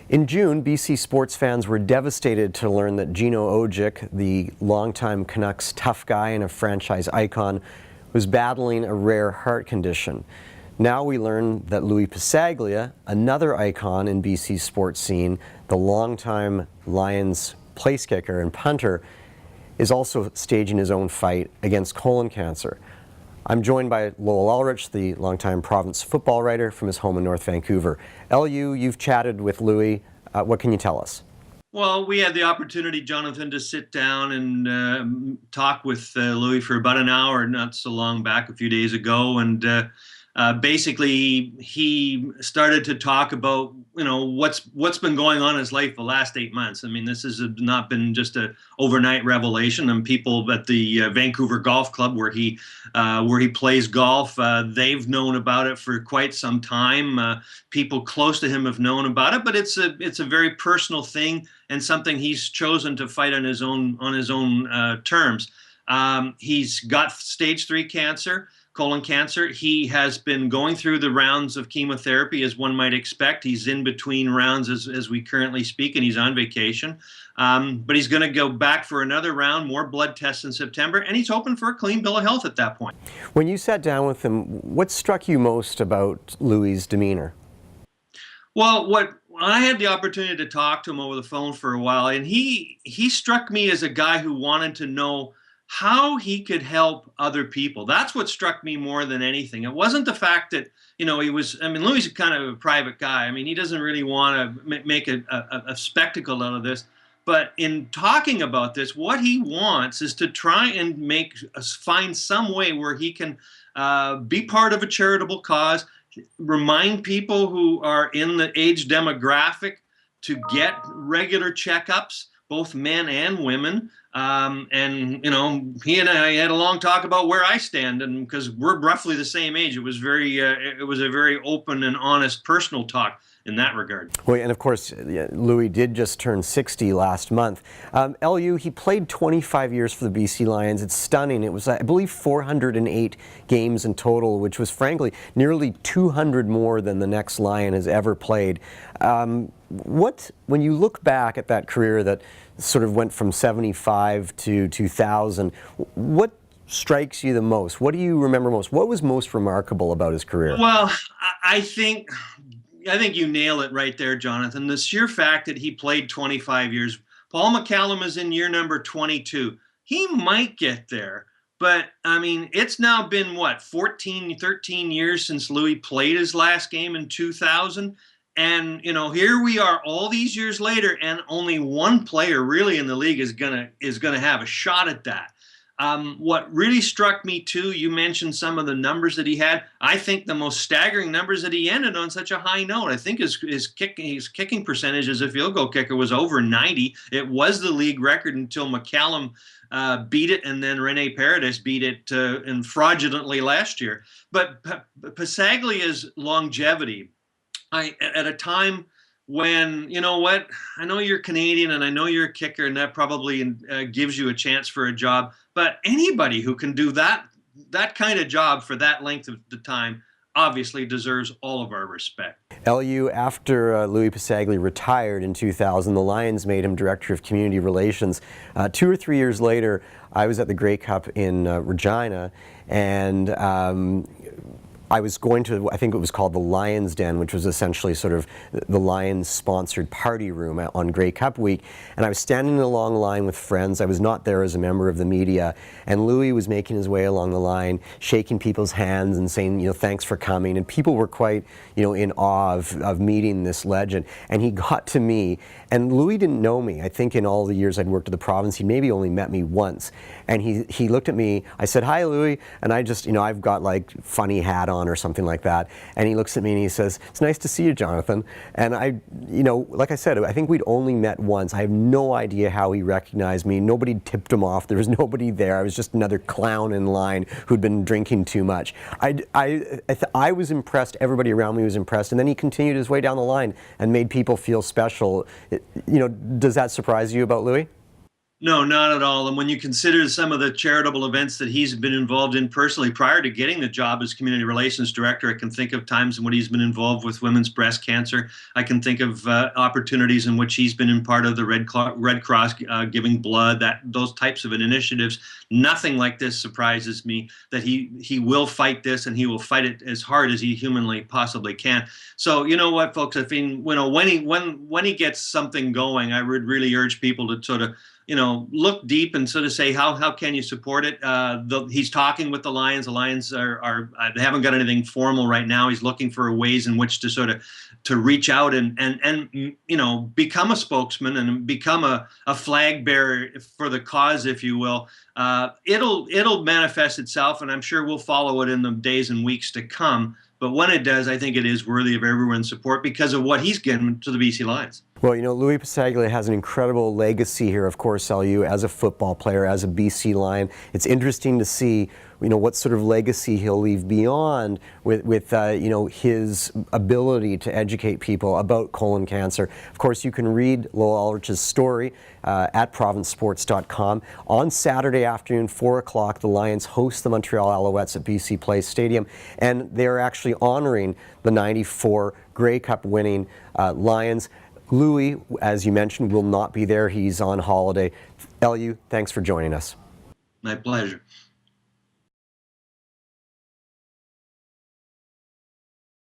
In June, BC sports fans were devastated to learn that Gino Ojic, the longtime Canucks tough guy and a franchise icon, was battling a rare heart condition. Now we learn that Lui Passaglia, another icon in BC's sports scene, the longtime Lions place kicker and punter, is also staging his own fight against colon cancer. I'm joined by Lowell Ulrich, the longtime province football writer from his home in North Vancouver. LU, you've chatted with Lui. What can you tell us? Well, we had the opportunity, Jonathan, to sit down and talk with Lui for about an hour, not so long back, a few days ago, and basically he started to talk about what's been going on in his life the last 8 months. I mean, this has not been just an overnight revelation. And people at the Vancouver Golf Club, where he plays golf, they've known about it for quite some time. People close to him have known about it, but it's a very personal thing and something he's chosen to fight on his own terms. He's got stage 3 cancer. Colon cancer. He has been going through the rounds of chemotherapy, as one might expect. He's in between rounds as we currently speak, and he's on vacation. But he's going to go back for another round, more blood tests in September, and he's hoping for a clean bill of health at that point. When you sat down with him, what struck you most about Louis's demeanor? Well, I had the opportunity to talk to him over the phone for a while, and he struck me as a guy who wanted to know how he could help other people. That's what struck me more than anything. It wasn't the fact that, Louis is kind of a private guy. I mean, he doesn't really want to make a spectacle out of this. But in talking about this, what he wants is to try and find some way where he can be part of a charitable cause, remind people who are in the age demographic to get regular checkups, both men and women. He and I had a long talk about where I stand, and because we're roughly the same age, it was a very open and honest personal talk in that regard. Well, and of course, Lui did just turn 60 last month. LU, he played 25 years for the BC Lions. It's stunning. It was, I believe, 408 games in total, which was frankly nearly 200 more than the next Lion has ever played. When you look back at that career that sort of went from 75 to 2000, what strikes you the most? What do you remember most? What was most remarkable about his career? Well, I think you nail it right there, Jonathan. The sheer fact that he played 25 years. Paul McCallum is in year number 22. He might get there, but I mean, it's now been 13 years since Lui played his last game in 2000. And, here we are all these years later, and only one player really in the league is gonna have a shot at that. What really struck me too, you mentioned some of the numbers that he had. I think the most staggering numbers that he ended on such a high note. I think his kicking percentage as a field goal kicker was over 90. It was the league record until McCallum beat it, and then Rene Paredes beat it and fraudulently last year. But Passaglia's longevity, at a time when, I know you're Canadian and I know you're a kicker, and that probably gives you a chance for a job, but anybody who can do that kind of job for that length of the time obviously deserves all of our respect. LU, after Lui Passaglia retired in 2000, the Lions made him Director of Community Relations. 2 or 3 years later, I was at the Grey Cup in Regina, and I was going to, I think it was called the Lions Den, which was essentially sort of the Lions-sponsored party room on Grey Cup week. And I was standing in a long line with friends. I was not there as a member of the media. And Lui was making his way along the line, shaking people's hands and saying, thanks for coming. And people were quite, in awe of meeting this legend. And he got to me, and Lui didn't know me. I think in all the years I'd worked at the province, he maybe only met me once. And he looked at me. I said, "Hi, Lui." And I just, I've got like funny hat on or something like that. And he looks at me and he says, "It's nice to see you, Jonathan." And I, like I said, I think we'd only met once. I have no idea how he recognized me. Nobody tipped him off. There was nobody there. I was just another clown in line who'd been drinking too much. I was impressed. Everybody around me was impressed. And then he continued his way down the line and made people feel special. Does that surprise you about Lui? No, not at all. And when you consider some of the charitable events that he's been involved in personally prior to getting the job as community relations director, I can think of times in which he's been involved with women's breast cancer. I can think of opportunities in which he's been in part of the Red Cross giving blood, those types of initiatives. Nothing like this surprises me, that he will fight this, and he will fight it as hard as he humanly possibly can. So you know what, folks, I mean, when he gets something going, I would really urge people to sort of look deep and sort of say, how can you support it? He's talking with the Lions. The Lions they haven't got anything formal right now. He's looking for ways in which to sort of to reach out and become a spokesman and become a flag bearer for the cause, if you will. It'll manifest itself, and I'm sure we'll follow it in the days and weeks to come. But when it does, I think it is worthy of everyone's support because of what he's given to the BC Lions. Well, Lui Passaglia has an incredible legacy here, of course, LU, as a football player, as a BC Lion. It's interesting to see, what sort of legacy he'll leave beyond with his ability to educate people about colon cancer. Of course, you can read Lowell Aldrich's story at provincesports.com. On Saturday afternoon, 4 o'clock, the Lions host the Montreal Alouettes at BC Place Stadium, and they're actually honoring the '94 Grey Cup winning Lions. Lui, as you mentioned, will not be there. He's on holiday. LU, thanks for joining us. My pleasure.